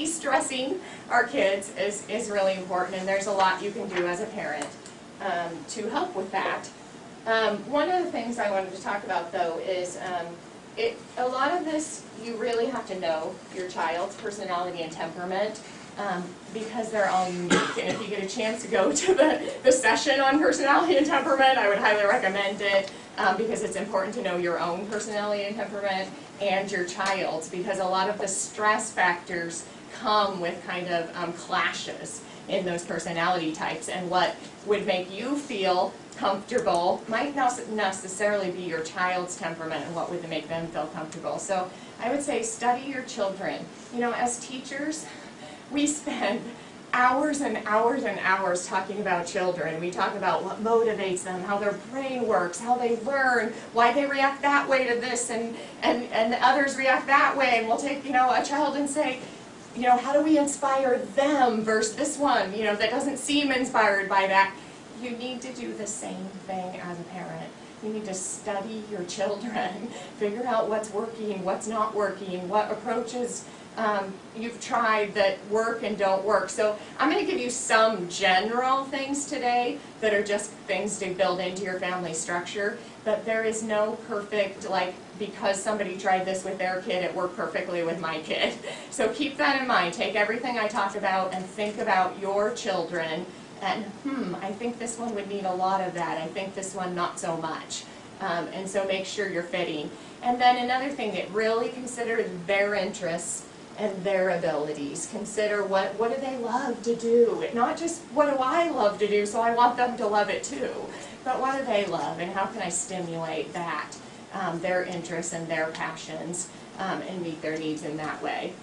de-stressing our kids is really important, and there's a lot you can do as a parent to help with that. One of the things I wanted to talk about, though, is a lot of this, you really have to know your child's personality and temperament, because they're all unique. And if you get a chance to go to the session on personality and temperament, I would highly recommend it, because it's important to know your own personality and temperament and your child's, because a lot of the stress factors come with kind of clashes in those personality types, and what would make you feel comfortable might not necessarily be your child's temperament and what would make them feel comfortable. So I would say study your children. You know, as teachers, we spend hours and hours and hours talking about children. We talk about what motivates them, how their brain works, how they learn, why they react that way to this, and the others react that way. And we'll take, you know, a child and say, you know, how do we inspire them versus this one, you know, that doesn't seem inspired by that. You need to do the same thing as a parent. You need to study your children, figure out what's working, what's not working, what approaches you've tried that work and don't work. So I'm going to give you some general things today that are just things to build into your family structure, but there is no perfect, like, because somebody tried this with their kid, it worked perfectly with my kid. So keep that in mind. Take everything I talk about and think about your children, and I think this one would need a lot of that. I think this one not so much. And so make sure you're fitting. And then another thing, that really consider their interests and their abilities. Consider what do they love to do. Not just what do I love to do, so I want them to love it too. But what do they love, and how can I stimulate that, their interests and their passions, and meet their needs in that way.